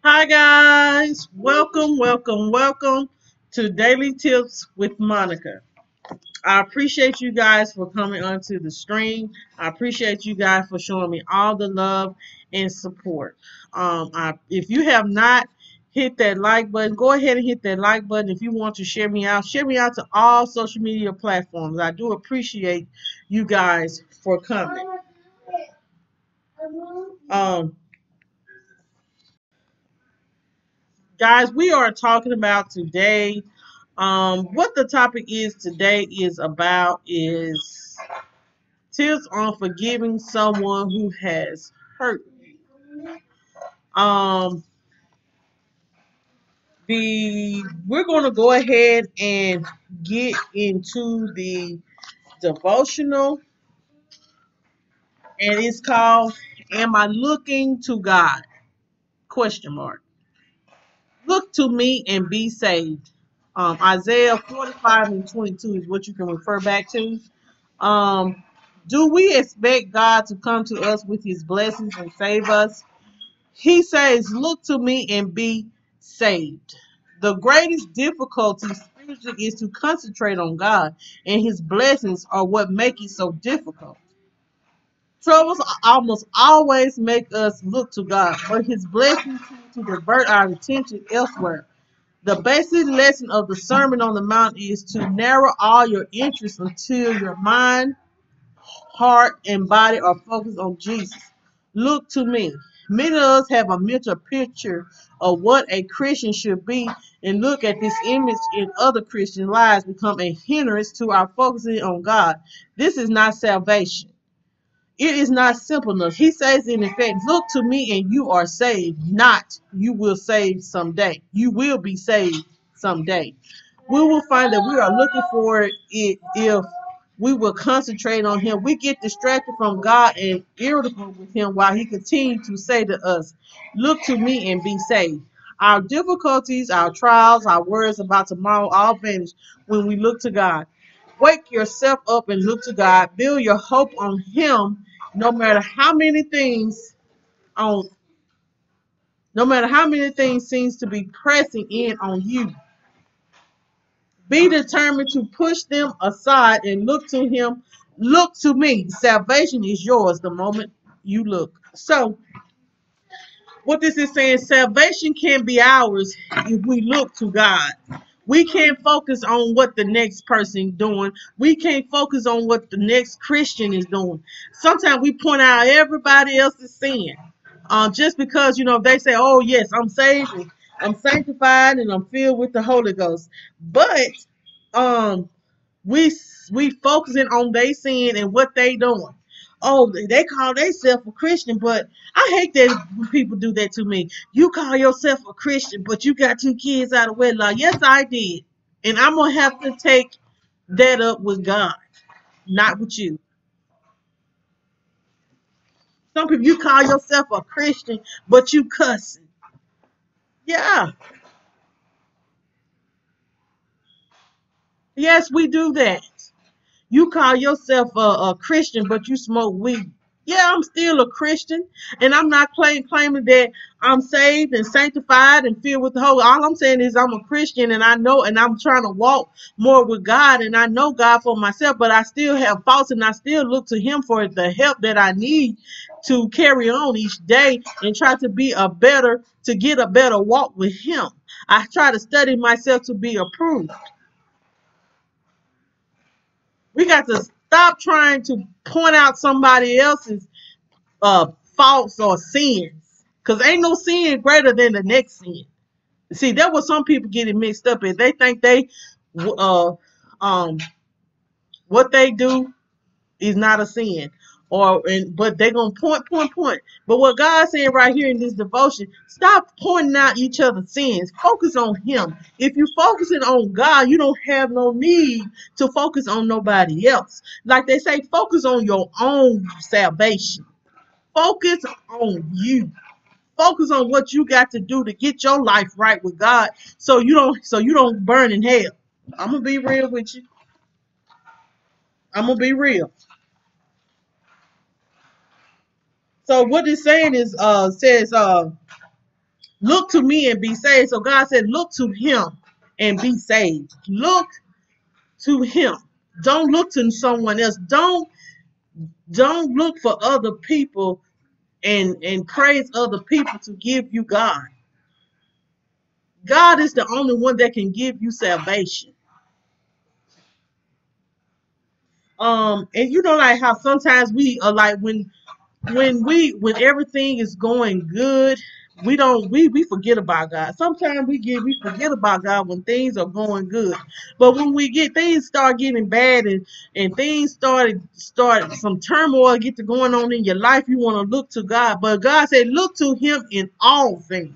Hi guys, welcome to Daily Tips with Monica. I appreciate you guys for coming onto the stream. I appreciate you guys for showing me all the love and support. If you have not hit that like button, go ahead and hit that like button. If you want to share me out to all social media platforms. I do appreciate you guys for coming. Um, Guys, we are talking about today. What the topic is today is about is tips on forgiving someone who has hurt you. Um, the We're going to go ahead and get into the devotional, and it's called "Am I Looking to God?" Question mark. Look to me and be saved. Isaiah 45:22 is what you can refer back to. Um, do we expect God to come to us with his blessings and save us? He says, look to me and be saved. The greatest difficulty spiritually is to concentrate on God, and his blessings are what make it so difficult. Troubles almost always make us look to God, but his blessings tend to divert our attention elsewhere. The basic lesson of the Sermon on the Mount is to narrow all your interests until your mind, heart, and body are focused on Jesus. Look to me. Many of us have a mental picture of what a Christian should be, and look at this image in other Christian lives become a hindrance to our focusing on God. This is not salvation. It is not simple enough. He says in effect, look to me and you are saved, not you will save someday. You will be saved someday. We will find that we are looking for it if we will concentrate on him. We get distracted from God and irritable with him while he continues to say to us, look to me and be saved. Our difficulties, our trials, our worries about tomorrow all vanish when we look to God. Wake yourself up and look to God. Build your hope on him no matter how many things on no matter how many things seems to be pressing in on you. Be determined to push them aside and look to him. Look to me. Salvation is yours the moment you look. So, what this is saying, salvation can be ours if we look to God. We can't focus on what the next person doing. We can't focus on what the next Christian is doing. Sometimes we point out everybody else's sin. Just because, they say, oh, yes, I'm saved, and I'm sanctified, and I'm filled with the Holy Ghost. But um, we we focusing on they sin and what they doing. Oh, they call themselves a Christian, but I hate that when people do that to me. You call yourself a Christian, but you got two kids out of wedlock. Yes, I did, and I'm gonna have to take that up with God, not with you. Some people, you call yourself a Christian, but you cussing. Yeah, yes, we do that. You call yourself a Christian, but you smoke weed. Yeah, I'm still a Christian, and I'm not claiming that I'm saved and sanctified and filled with the Holy. All I'm saying is I'm a Christian, and I know, and I'm trying to walk more with God, and I know God for myself. But I still have faults, and I still look to Him for the help that I need to carry on each day and try to get a better walk with Him. I try to study myself to be approved. We got to stop trying to point out somebody else's faults or sins, because ain't no sin greater than the next sin. See, that's what some people get it mixed up in. They think uh, um, what they do is not a sin, but they're gonna point. But what God's saying right here in this devotion, stop pointing out each other's sins. Focus on Him. If you're focusing on God, you don't have no need to focus on nobody else. Like they say, focus on your own salvation. Focus on you. Focus on what you got to do to get your life right with God, so you don't burn in hell. I'm gonna be real with you. I'm gonna be real. So what it's saying is says Look to me and be saved. So God said, look to him and be saved. Look to him. Don't look to someone else. Don't look for other people and praise other people to give you God. God is the only one that can give you salvation. And you know, like how sometimes we are like when everything is going good, we forget about God. Sometimes we forget about God when things are going good. But when we get things start getting bad and things start some turmoil get to going on in your life, you want to look to God. But God said, look to him in all things.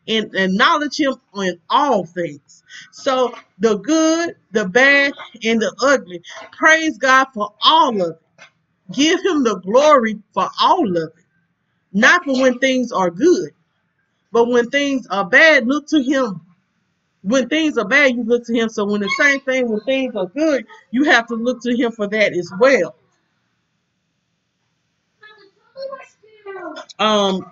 And acknowledge him in all things. So the good, the bad, and the ugly. Praise God for all of it. Give him the glory for all of it. Not for when things are good, but when things are bad, look to him. When things are bad, you look to him. So when the same thing, when things are good, you have to look to him for that as well. Um,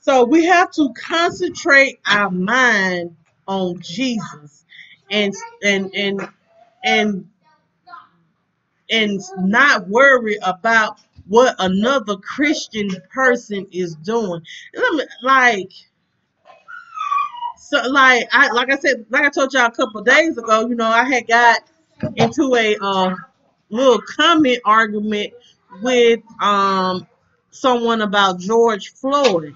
so we have to concentrate our mind on Jesus and and and and and not worry about what another Christian person is doing. Like so, like I said, like I told y'all a couple of days ago, you know, I had got into a little comment argument with someone about George Floyd.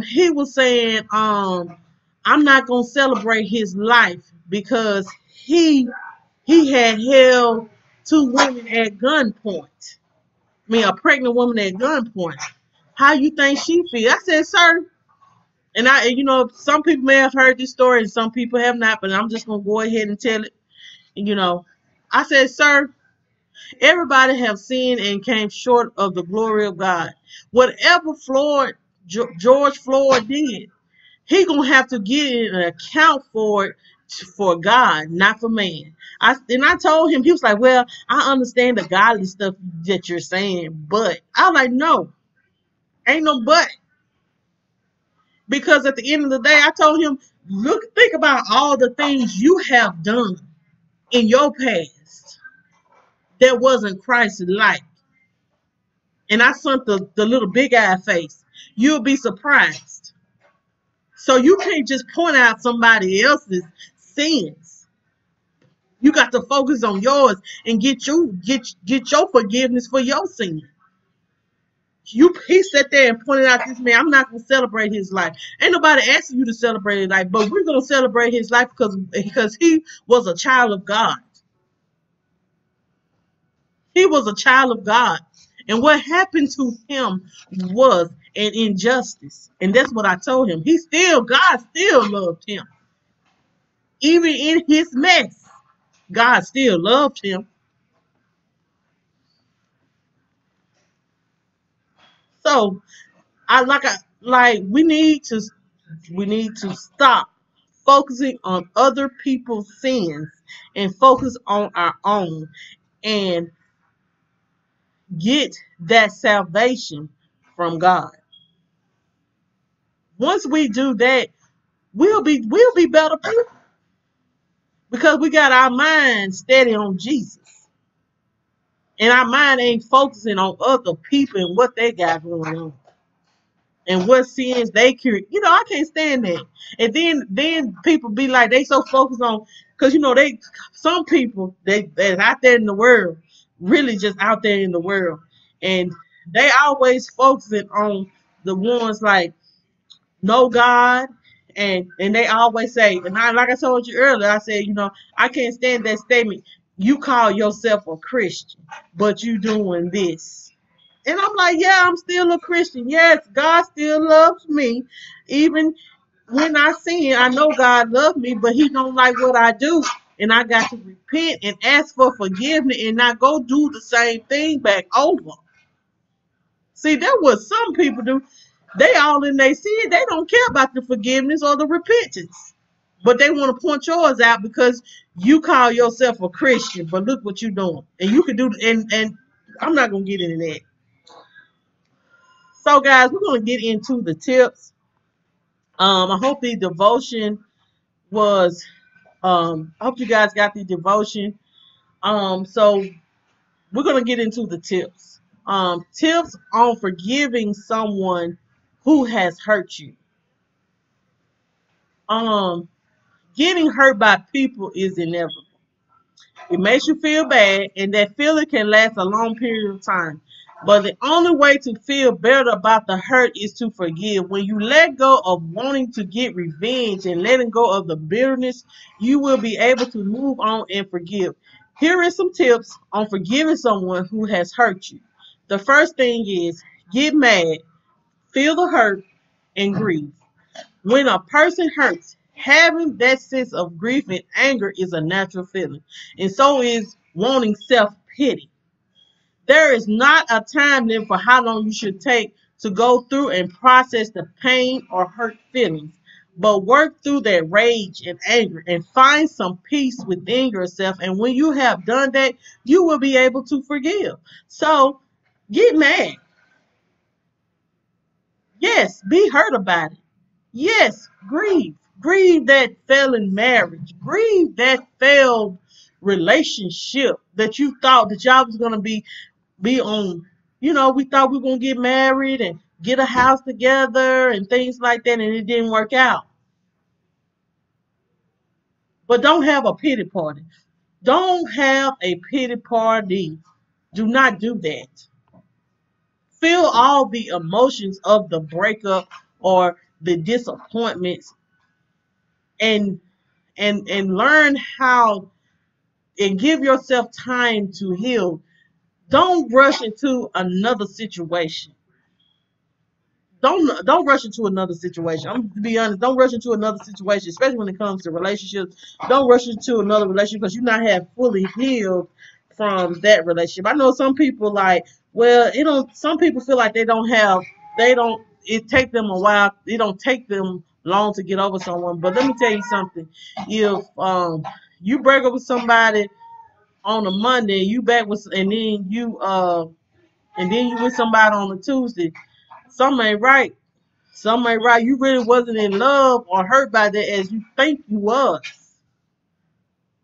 He was saying I'm not gonna celebrate his life because he he had held two women at gunpoint. I mean, a pregnant woman at gunpoint. How you think she feel? I said, sir, and you know, some people may have heard this story and some people have not, but I'm just gonna go ahead and tell it. And, you know, I said, sir, everybody have sinned and came short of the glory of God. Whatever George Floyd did, he gonna have to get an account for it for God, not for man. I told him, he was like, well, I understand the godly stuff that you're saying, but I was like, no, ain't no but. Because at the end of the day, I told him, think about all the things you have done in your past that wasn't Christ-like. And I sent the little big eye face. You'll be surprised. So you can't just point out somebody else's sins. You got to focus on yours and get your forgiveness for your sin. He sat there and pointed out this man. I'm not gonna celebrate his life. Ain't nobody asking you to celebrate his life, but we're gonna celebrate his life because he was a child of God. He was a child of God, and what happened to him was an injustice, and that's what I told him. God still loved him, even in his mess. God still loved him. So we need to stop focusing on other people's sins and focus on our own and get that salvation from God. Once we do that, we'll be better people because we got our mind steady on Jesus. And our mind ain't focusing on other people and what they got going on. And what sins they carry. You know, I can't stand that. And then people be like, they so focused on, because you know, some people that's out there in the world, really just out there in the world, and they always focusing on the ones like know God, and they always say, and like I told you earlier, I said, you know, I can't stand that statement. You call yourself a Christian, but you doing this. And I'm like, yeah, I'm still a Christian. Yes, God still loves me. Even when I sin, I know God loves me, but he don't like what I do. And I got to repent and ask for forgiveness and not go do the same thing back over. See, that's what some people do. They all in their sin. They don't care about the forgiveness or the repentance. But they want to point yours out because you call yourself a Christian, but look what you're doing. And you can do, and I'm not going to get into that. So guys, we're gonna get into the tips. I hope the devotion was I hope you guys got the devotion. So we're gonna get into the tips. Tips on forgiving someone who has hurt you. Um, Getting hurt by people is inevitable. It makes you feel bad, and that feeling can last a long period of time. But the only way to feel better about the hurt is to forgive. When you let go of wanting to get revenge and letting go of the bitterness, you will be able to move on and forgive. Here is some tips on forgiving someone who has hurt you. The first thing is get mad, feel the hurt, and grieve. When a person hurts, having that sense of grief and anger is a natural feeling, and so is wanting self pity. There is not a time limit for how long you should take to go through and process the pain or hurt feelings, but work through that rage and anger and find some peace within yourself. And when you have done that, you will be able to forgive. So get mad. Yes, be hurt about it. Yes, grieve. Grieve that failing marriage. Grieve that failed relationship that you thought that y'all was gonna be on. You know, we thought we were gonna get married and get a house together and things like that, and it didn't work out. But don't have a pity party. Don't have a pity party. Do not do that. Feel all the emotions of the breakup or the disappointments and and learn how and give yourself time to heal. Don't rush into another situation. Don't rush into another situation. I'm to be honest. Don't rush into another situation, especially when it comes to relationships. Don't rush into another relationship because you not have fully healed from that relationship. I know some people like, well, it don't. Some people feel like they don't have. They don't. It take them a while. It don't take them long to get over someone. But let me tell you something. If you break up with somebody on a Monday, you back with, and then you with somebody on a Tuesday, something ain't right. Something ain't right. You really wasn't in love or hurt by that as you think you was.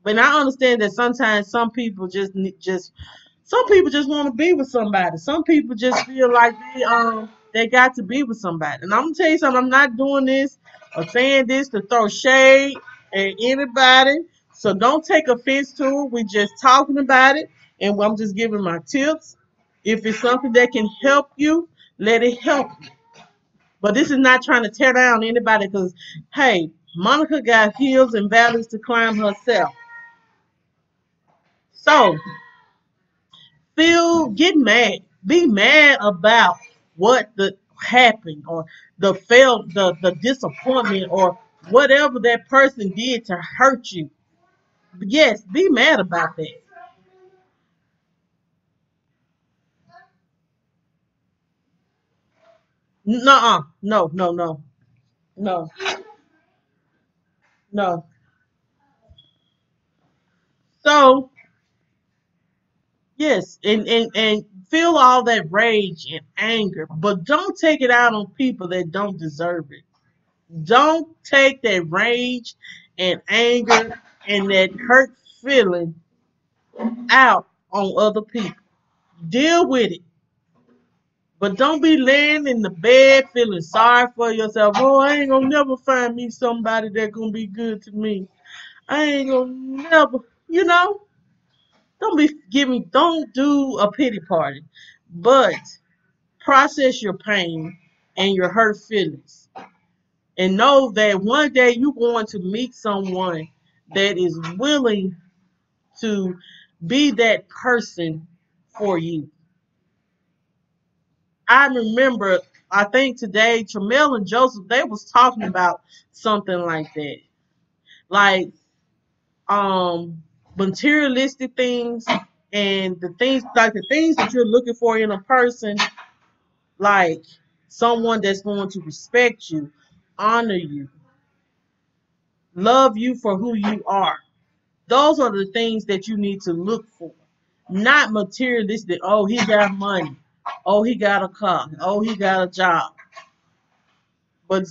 But I understand that sometimes some people just some people just want to be with somebody. Some people just feel like they got to be with somebody. And I'm gonna tell you something. I'm not doing this or saying this to throw shade at anybody. So don't take offense to it. We're just talking about it, and I'm just giving my tips. If it's something that can help you, let it help you. But this is not trying to tear down anybody because, hey, Monica got hills and valleys to climb herself. So get mad. Be mad about what the happened or the disappointment or whatever that person did to hurt you. Yes, be mad about that. Nuh-uh. No, no, no, no, no. So yes, and feel all that rage and anger, but don't take it out on people that don't deserve it. Don't take that rage and anger and that hurt feeling out on other people. Deal with it. But don't be laying in the bed feeling sorry for yourself. Oh, I ain't gonna never find me somebody that gonna be good to me. I ain't gonna never, you know, don't do a pity party. But process your pain and your hurt feelings. And know that one day you're going to meet someone that is willing to be that person for you. I remember, I think today, Tramel and Joseph, they was talking about something like that. Like, materialistic things and the things that you're looking for in a person, like someone that's going to respect you, honor you, love you for who you are. Those are the things that you need to look for. Not materialistic. Oh, he got money. Oh, he got a car. Oh, he got a job. But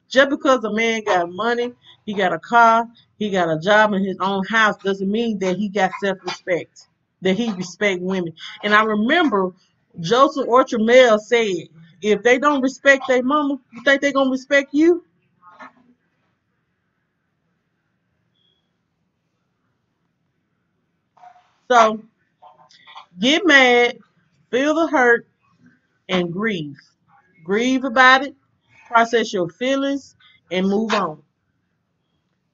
just because a man got money, he got a car, he got a job in his own house, doesn't mean that he got self-respect, that he respect women. And I remember Joseph Orchard said, if they don't respect their mama, you think they gonna respect you? So get mad, feel the hurt, and grieve. Grieve about it, process your feelings, and move on.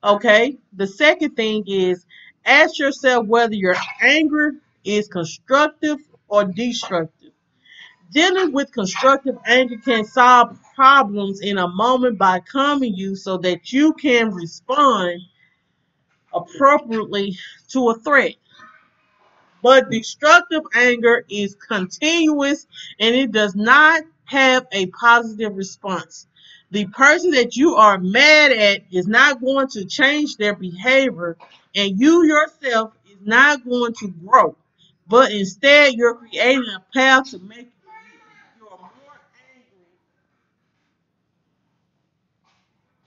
Okay? The second thing is ask yourself whether your anger is constructive or destructive. Dealing with constructive anger can solve problems in a moment by calming you so that you can respond appropriately to a threat. But destructive anger is continuous and it does not have a positive response. The person that you are mad at is not going to change their behavior, and you yourself is not going to grow. But instead, you're creating a path to make you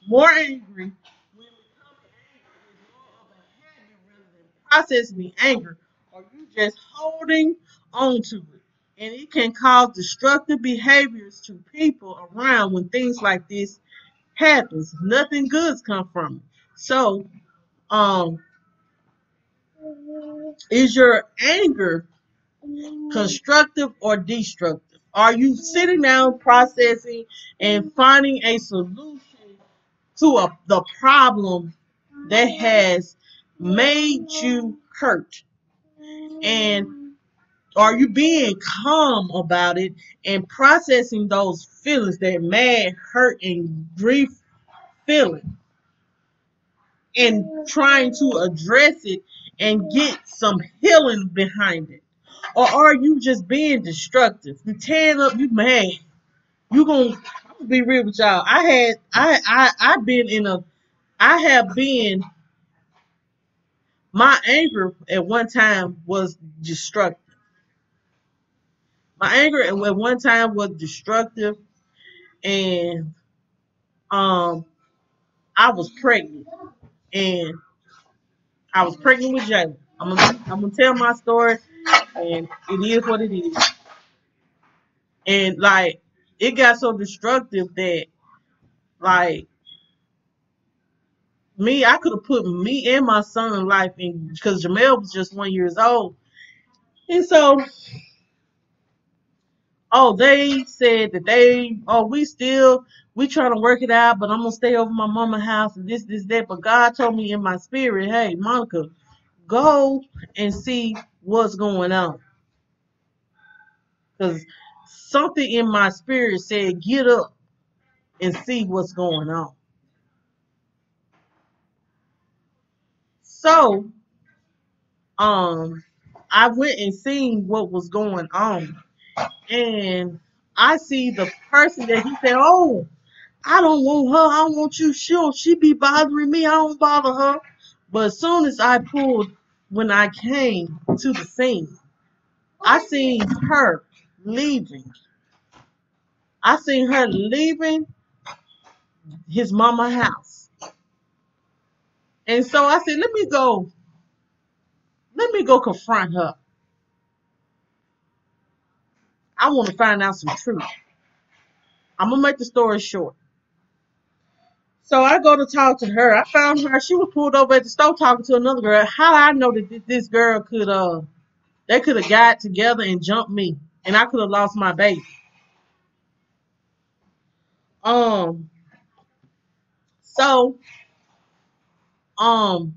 more angry. When becoming angry is more of a habit rather than processing the anger, or you just holding on to it. And it can cause destructive behaviors to people around when things like this happens. Nothing good's come from it. So, um, is your anger constructive or destructive? Are you sitting down processing and finding a solution to the problem that has made you hurt? And are you being calm about it and processing those feelings, that mad, hurt, and grief feeling, and trying to address it and get some healing behind it? Or are you just being destructive? You tearing up, you mad. I'm gonna be real with y'all. I've been in a I have been my anger at one time was destructive. My anger at one time was destructive, and um I was pregnant, and I was pregnant with Jay. I'm gonna tell my story, and it is what it is. And like it got so destructive that like I could have put me and my son in life in, because Jamel was just 1 year old. And so they said that we trying to work it out, but I'm gonna stay over my mama's house and this, that. But God told me in my spirit, hey, Monica, go and see what's going on. Because something in my spirit said, get up and see what's going on. So, I went and seen what was going on. And I see the person that he said, oh, I don't want her. I don't want you. She be bothering me. I don't bother her. But as soon as when I came to the scene, I seen her leaving. I seen her leaving his mama house. And so I said, let me go confront her. I want to find out some truth. I'm gonna make the story short. So I go to talk to her. I found her. She was pulled over at the store talking to another girl. How I know that this girl they could have got together and jumped me, and I could have lost my baby. Um. So um,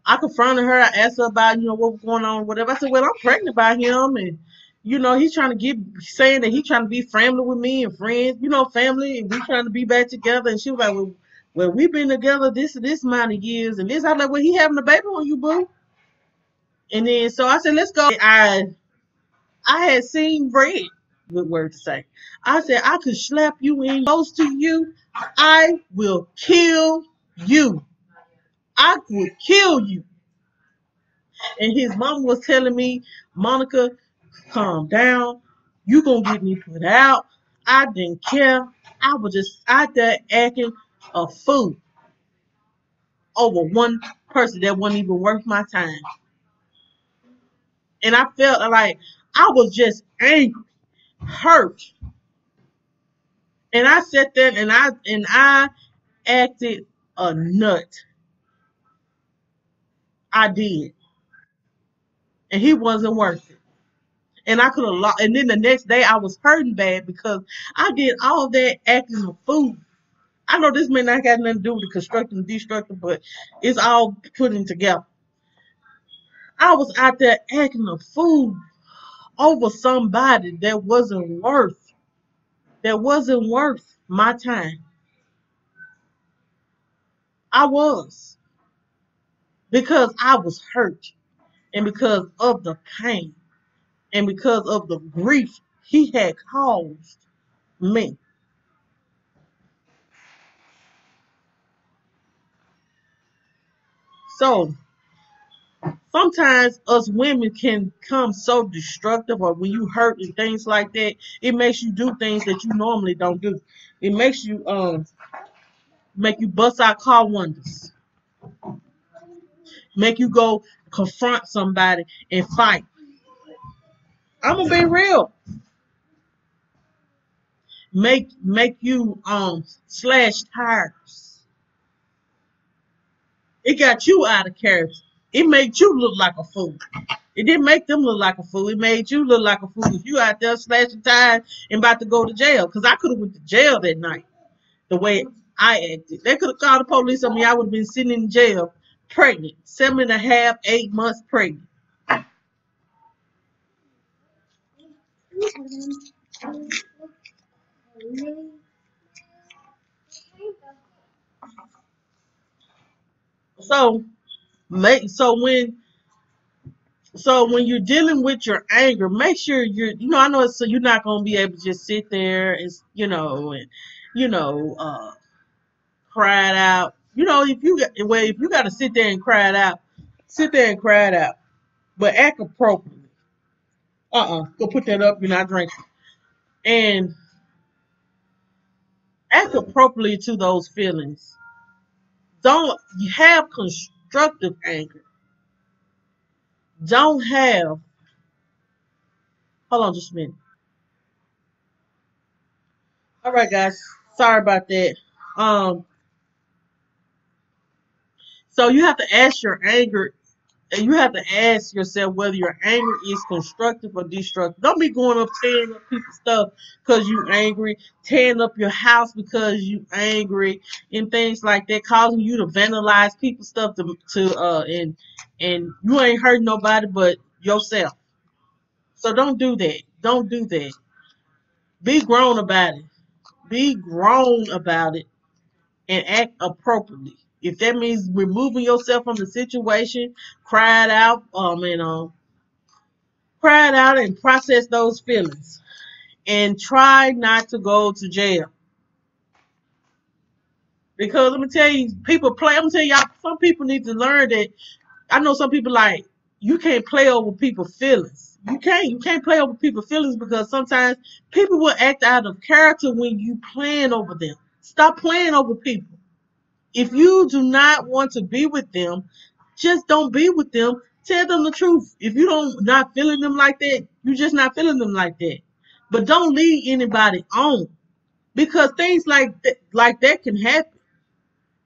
I confronted her. I asked her about what was going on, whatever. I said, well, I'm pregnant by him, and he's trying to saying that he's trying to be family with me and friends, family, and we trying to be back together. And she was like, well, we've been together this amount of years, and this. I'm like, well, he having a baby on you, boo. And then so I said, let's go. I had seen red. Good word to say. I said, I could slap you in close to you. I will kill you. I would kill you. And his mom was telling me, Monica, calm down. You gonna get me put out. I didn't care. I was just out there acting a fool over one person that wasn't even worth my time. And I felt like I was just angry, hurt. And I sat there and I acted a nut. I did. And he wasn't worth it. And I could have lost. And then the next day I was hurting bad because I did all that acting a fool. I know this may not got nothing to do with the constructive and destructive, but it's all putting together. I was out there acting a fool over somebody that wasn't worth my time. I was because I was hurt and because of the pain and because of the grief he had caused me. So sometimes us women can come so destructive, or when you hurt and things like that, it makes you do things that you normally don't do. It makes you make you bust out car windows, make you go confront somebody and fight. I'm gonna be real. Make you slash tires. It got you out of character. It made you look like a fool. It didn't make them look like a fool. It made you look like a fool. If you out there slashing tires and about to go to jail, because I could have went to jail that night. The way I acted, they could have called the police on me. I would have been sitting in jail, pregnant, 7.5, 8 months pregnant. So, so when you're dealing with your anger, make sure I know it's, so you're not gonna be able to just sit there and you know uh cry it out. If you got to sit there and cry it out, sit there and cry it out, but act appropriately. Go put that up. You're not drinking, and act appropriately to those feelings. Don't have constructive anger. Don't have. Hold on, just a minute. All right, guys. Sorry about that. Um, so you have to ask your anger, and you have to ask yourself whether your anger is constructive or destructive. Don't be going up tearing up people's stuff because you angry, tearing up your house because you angry, and things like that, causing you to vandalize people's stuff and you ain't hurting nobody but yourself. So don't do that. Don't do that. Be grown about it. Be grown about it and act appropriately. If that means removing yourself from the situation, cry it out, cry it out and process those feelings. And try not to go to jail. Because let me tell you, people play. I'm gonna tell y'all, some people need to learn that. I know some people like, you can't play over people's feelings. You can't play over people's feelings because sometimes people will act out of character when you playing over them. Stop playing over people. If you do not want to be with them, just don't be with them. Tell them the truth. If you don't not feeling them like that, you just not feeling them like that. But don't lead anybody on because things like that can happen.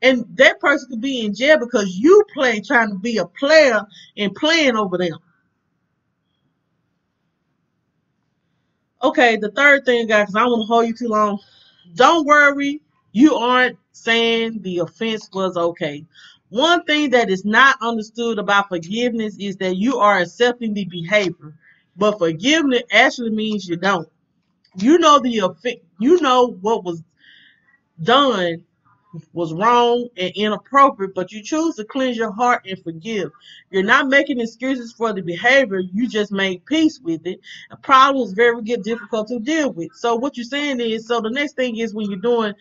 And that person could be in jail because you trying to be a player and playing over them. Okay, the third thing, guys, because I don't want to hold you too long. Don't worry, you aren't saying the offense was okay. One thing that is not understood about forgiveness is that you are accepting the behavior, but forgiveness actually means you don't. You know you know what was done was wrong and inappropriate, but you choose to cleanse your heart and forgive. You're not making excuses for the behavior. You just made peace with it. A problem is very difficult to deal with. So what you're saying is, so the next thing is when you're doing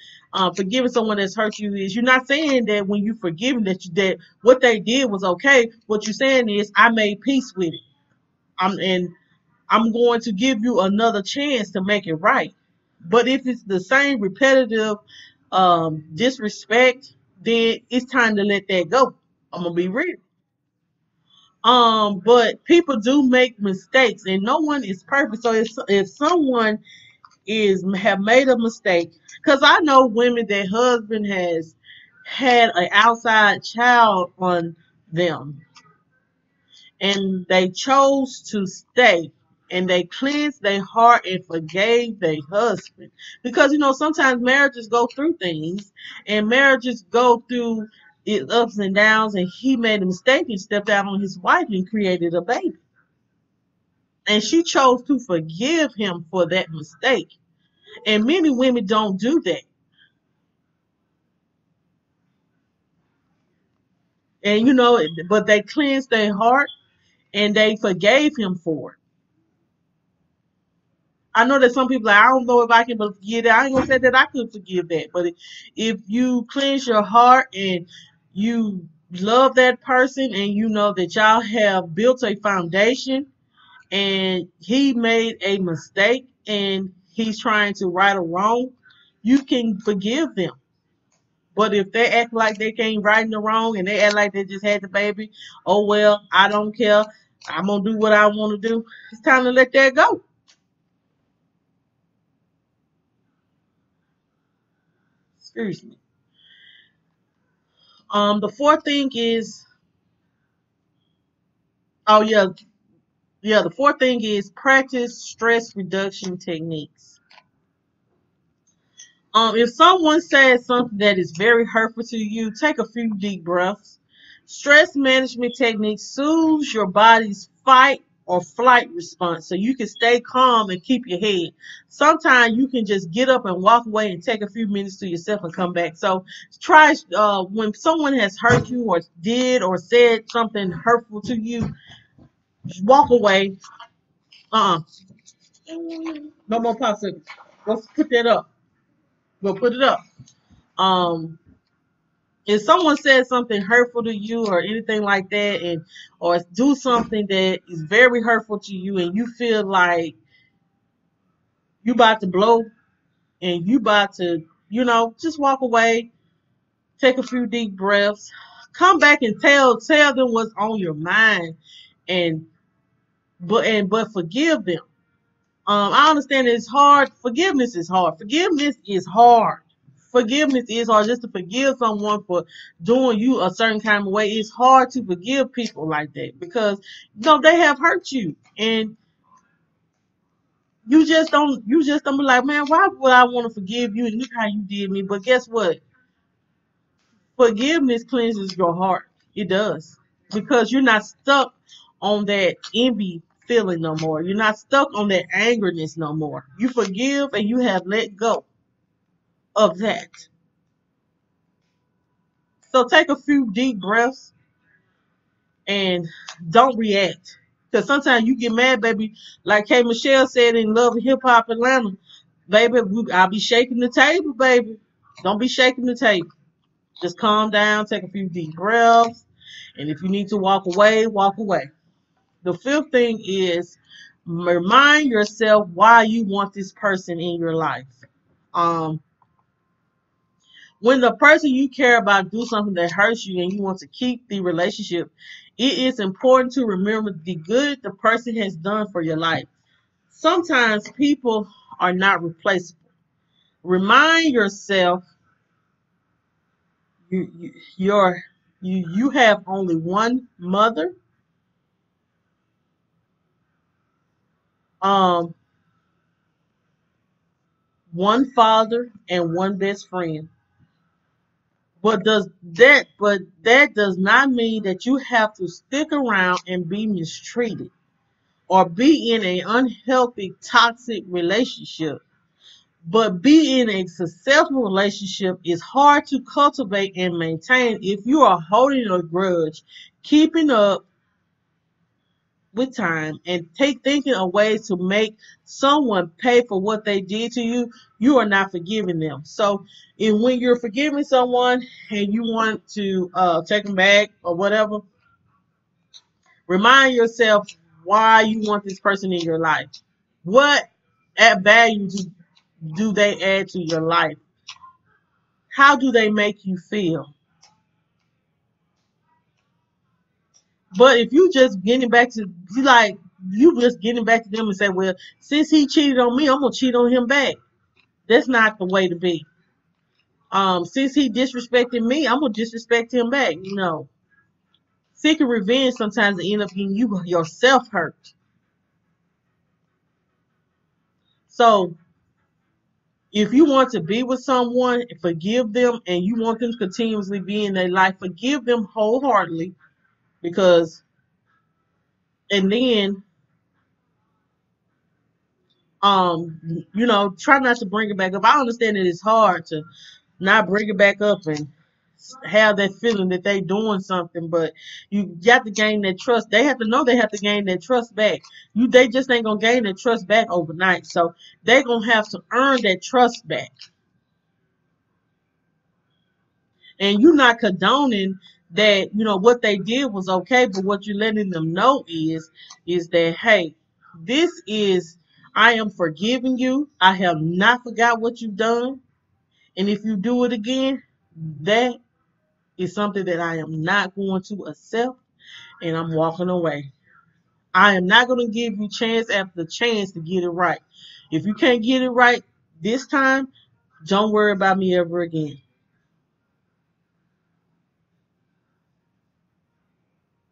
forgiving someone that's hurt you is you're not saying that when you forgive them that what they did was okay. What you're saying is I made peace with it. And I'm going to give you another chance to make it right. But if it's the same repetitive disrespect, then it's time to let that go. I'm gonna be real. But people do make mistakes, and no one is perfect. So if someone is have made a mistake, because I know women that husband has had an outside child on them, and they chose to stay, and they cleansed their heart and forgave their husband, because sometimes marriages go through things, and marriages go through its ups and downs, and he made a mistake and stepped out on his wife and created a baby, and she chose to forgive him for that mistake. And many women don't do that. And but they cleansed their heart and they forgave him for it. I know that some people are like, I don't know if I can forgive that. I ain't gonna say that I could forgive that. But if you cleanse your heart and you love that person, and you know that y'all have built a foundation, and he made a mistake and he's trying to right a wrong, you can forgive them. But if they act like they can't right in the wrong, and they act like they just had the baby, oh well, I don't care. I'm gonna do what I want to do. It's time to let that go. Excuse me. The fourth thing is, oh yeah, yeah. The fourth thing is practice stress reduction techniques. If someone says something that is very hurtful to you, take a few deep breaths. Stress management techniques soothes your body's fight or flight response so you can stay calm and keep your head. Sometimes you can just get up and walk away and take a few minutes to yourself and come back. So try when someone has hurt you or did or said something hurtful to you, just walk away. Uh-uh. No more popsicles. Let's put that up. We'll put it up. Um, if someone says something hurtful to you or anything like that, and or do something that is very hurtful to you, and you feel like you about to blow and you about to, just walk away, take a few deep breaths, come back and tell them what's on your mind, and but forgive them. I understand it's hard. Forgiveness is hard. Forgiveness is hard. Forgiveness is hard. Just to forgive someone for doing you a certain kind of way, it's hard to forgive people like that, because they have hurt you, and you just don't be like, man, why would I want to forgive you, and look how you did me. But guess what? Forgiveness cleanses your heart. It does, because you're not stuck on that envy feeling no more. You're not stuck on that angerness no more. You forgive and you have let go of that. So take a few deep breaths and don't react. Because sometimes you get mad, baby. Like K. Michelle said in Love and Hip Hop Atlanta, baby, I'll be shaking the table, baby. Don't be shaking the table. Just calm down, take a few deep breaths, and if you need to walk away, walk away. The fifth thing is remind yourself why you want this person in your life. Um, when the person you care about do something that hurts you and you want to keep the relationship, it is important to remember the good the person has done for your life. Sometimes people are not replaceable. Remind yourself you your you have only one mother, um, one father, and one best friend. But that does not mean that you have to stick around and be mistreated or be in an unhealthy, toxic relationship. But being in a successful relationship is hard to cultivate and maintain if you are holding a grudge, keeping up with time, and thinking of ways to make someone pay for what they did to you. You are not forgiving them. So, when you're forgiving someone and you want to take them back or whatever, remind yourself why you want this person in your life. What at value do they add to your life? How do they make you feel? But if you just getting back to you just getting back to them and say, well, since he cheated on me, I'm gonna cheat on him back. That's not the way to be. Since he disrespected me, I'm gonna disrespect him back. No. Seeking revenge sometimes end up getting you yourself hurt. So if you want to be with someone, forgive them, and you want them to continuously be in their life, forgive them wholeheartedly, because and then try not to bring it back up. I understand that it's hard to not bring it back up and have that feeling that they doing something, but you got to gain that trust. They have to know they have to gain that trust back. They just ain't gonna gain that trust back overnight. So they're gonna have to earn that trust back. And you're not condoning that, what they did was okay, but what you're letting them know is that, hey, this is I am forgiving you. I have not forgot what you've done. And if you do it again, that is something that I am not going to accept, and I'm walking away. I am not going to give you chance after chance to get it right. If you can't get it right this time, don't worry about me ever again.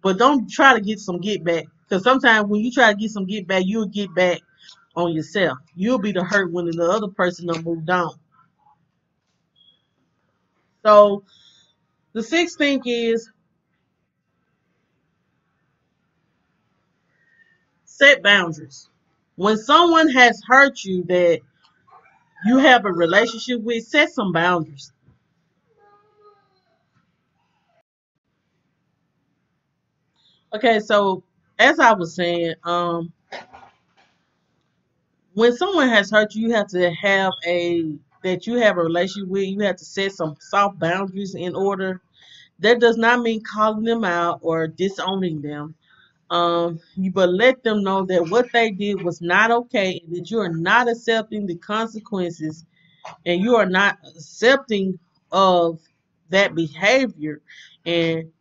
But don't try to get some get back. Because sometimes when you try to get some get back, you'll get back on yourself. You'll be the hurt when the other person done moved on. So the sixth thing is set boundaries. When someone has hurt you that you have a relationship with, set some boundaries. Okay, so as I was saying, when someone has hurt you, you have to have you have a relationship with, you have to set some soft boundaries in order. That does not mean calling them out or disowning them. But let them know that what they did was not okay, and that you are not accepting the consequences, and you are not accepting of that behavior, and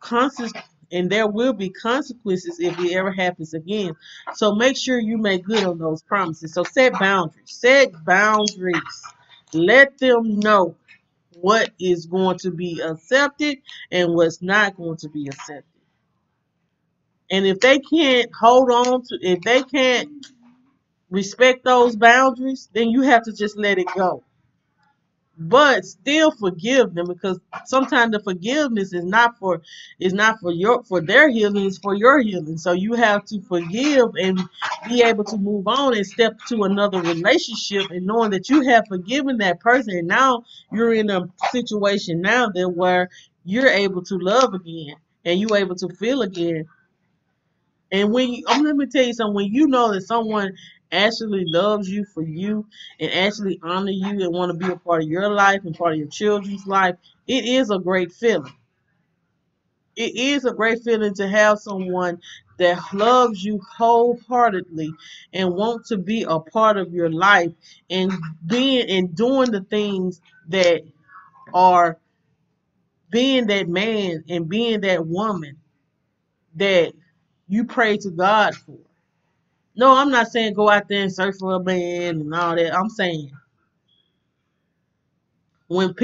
and there will be consequences if it ever happens again. So make sure you make good on those promises. So set boundaries. Set boundaries. Let them know what is going to be accepted and what's not going to be accepted. And if they can't if they can't respect those boundaries, then you have to just let it go. But still forgive them, because sometimes the forgiveness is not for their healing, it's for your healing. So you have to forgive and be able to move on and step to another relationship, and knowing that you have forgiven that person, and now you're in a situation now that where you're able to love again and you're able to feel again. And let me tell you something, when you know that someone actually loves you for you and actually honor you and want to be a part of your life and part of your children's life, it is a great feeling. It is a great feeling to have someone that loves you wholeheartedly and wants to be a part of your life, and being and doing the things that are being that man and being that woman that you pray to God for. No, I'm not saying go out there and search for a man and all that. I'm saying when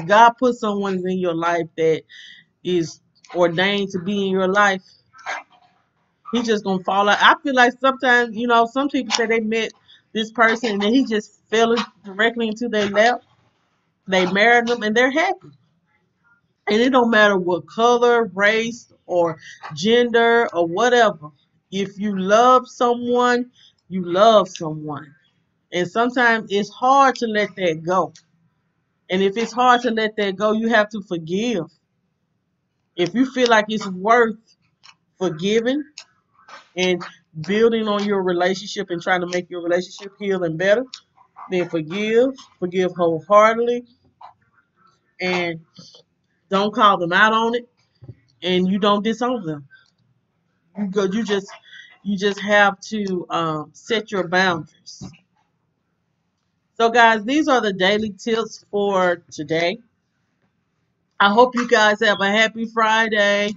God puts someone in your life that is ordained to be in your life, he just gonna fall out. I feel like sometimes, some people say they met this person and then he just fell directly into their lap. They married them and they're happy. And it don't matter what color, race, or gender or whatever. If you love someone, you love someone. And sometimes it's hard to let that go. And if it's hard to let that go, you have to forgive. If you feel like it's worth forgiving and building on your relationship and trying to make your relationship heal and better, then forgive wholeheartedly, and don't call them out on it, and you don't disown them. You You just have to set your boundaries. So guys, these are the daily tips for today. I hope you guys have a happy Friday.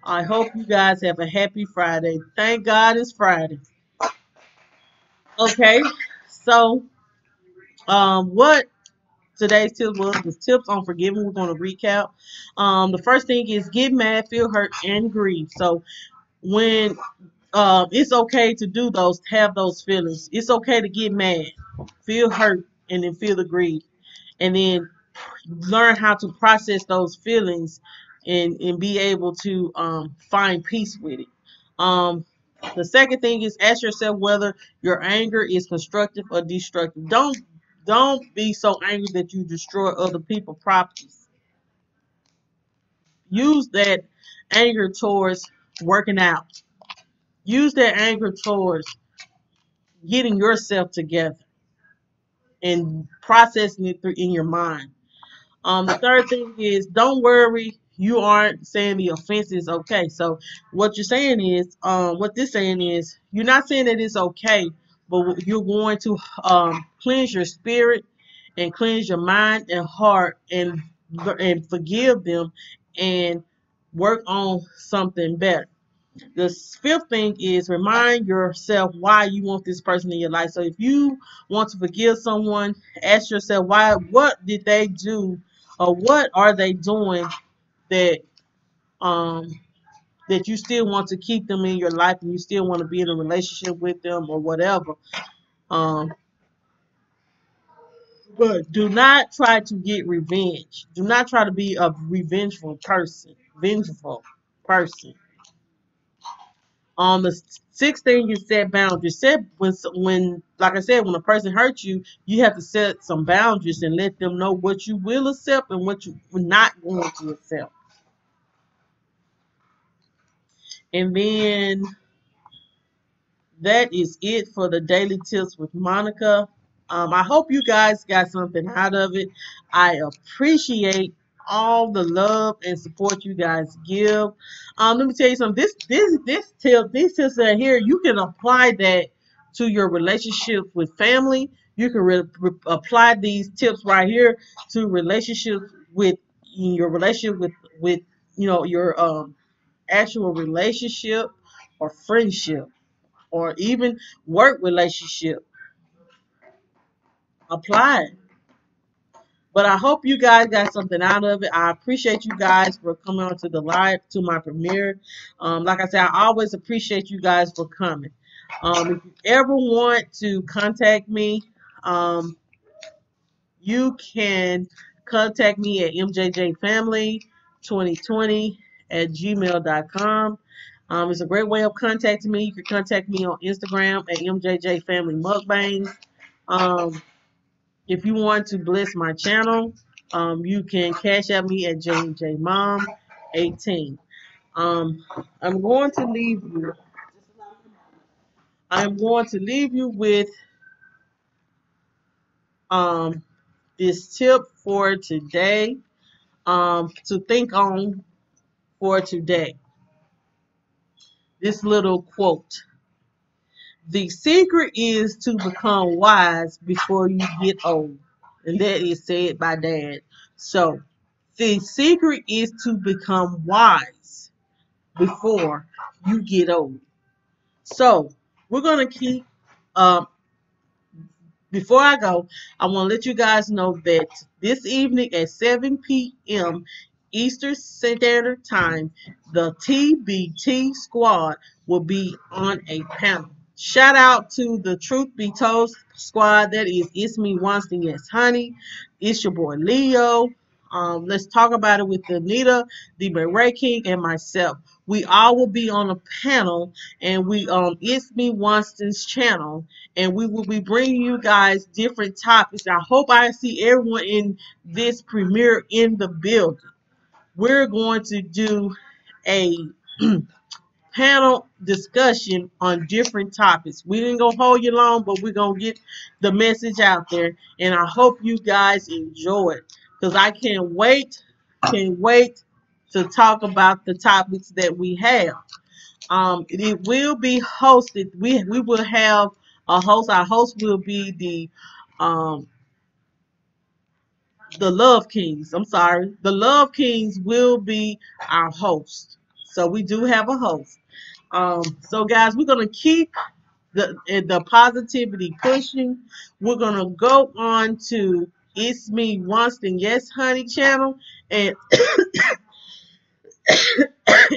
I hope you guys have a happy Friday. Thank God it's Friday. Okay, so what today's tip was the tips on forgiving. We're going to recap. The first thing is get mad, feel hurt, and grieve. So when it's okay to do those, have those feelings. It's okay to get mad, feel hurt, and then feel the grief, and then learn how to process those feelings and be able to find peace with it. Um, the second thing is ask yourself whether your anger is constructive or destructive. Don't be so angry that you destroy other people's properties. Use that anger towards working out. Use that anger towards getting yourself together and processing it through in your mind. The third thing is don't worry. You aren't saying the offense is okay. So what you're saying is, what this saying is, you're not saying that it's okay, but you're going to cleanse your spirit and cleanse your mind and heart and forgive them and work on something better. The fifth thing is remind yourself why you want this person in your life. So if you want to forgive someone, ask yourself why, what did they do or what are they doing that um that you still want to keep them in your life and you still want to be in a relationship with them or whatever. Um but do not try to get revenge. Do not try to be a vengeful person. The sixth thing is set boundaries. Set when like I said, when a person hurts you, you have to set some boundaries and let them know what you will accept and what you are not going to accept. And then that is it for the daily tips with Monica. I hope you guys got something out of it. I appreciate all the love and support you guys give. Let me tell you something. These tips right here, you can apply that to your relationship with family. You can apply these tips right here to relationships with your relationship with your actual relationship or friendship or even work relationship. Apply it. But I hope you guys got something out of it. I appreciate you guys for coming on to the live, to my premiere. Like I said, I always appreciate you guys for coming. If you ever want to contact me, you can contact me at mjjfamily2020 at gmail.com. It's a great way of contacting me. You can contact me on Instagram at MJ&J If you want to bless my channel, you can cash at me at jjmom18. Um, I'm going to leave you. I'm going to leave you with um, this tip for today. To think on for today. This little quote. The secret is to become wise before you get old. And that is said by Dad. So, the secret is to become wise before you get old. So, we're going to keep, before I go, I want to let you guys know that this evening at 7 p.m. Eastern Standard Time, the TBT squad will be on a panel. Shout out to the Truth Be Told squad. That is, it's me, Wanston, yes, Hunni. It's your boy, Leo. Let's talk about it with Anita, the McRae Kingz, and myself. We all will be on a panel, and it's me, Wanston's channel, and we will be bringing you guys different topics. I hope I see everyone in this premiere in the building. We're going to do a panel discussion on different topics. We ain't gonna hold you long, but we're gonna get the message out there, and I hope you guys enjoy it because I can't wait to talk about the topics that we have. It will be hosted. We will have a host. Our host will be the Love Kings. I'm sorry. The Love Kings will be our host. So we do have a host. So guys, we're gonna keep the positivity pushing. We're gonna go on to It's Me Wanston Yes Honey channel and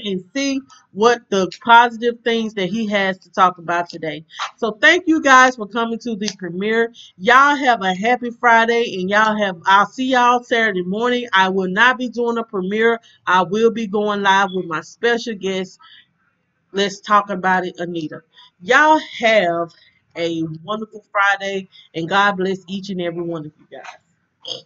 and see what the positive things that he has to talk about today. So thank you guys for coming to the premiere. Y'all have a happy Friday and I'll see y'all Saturday morning. I will not be doing a premiere. I will be going live with my special guest. Let's talk about it, Anita. Y'all have a wonderful Friday and God bless each and every one of you guys.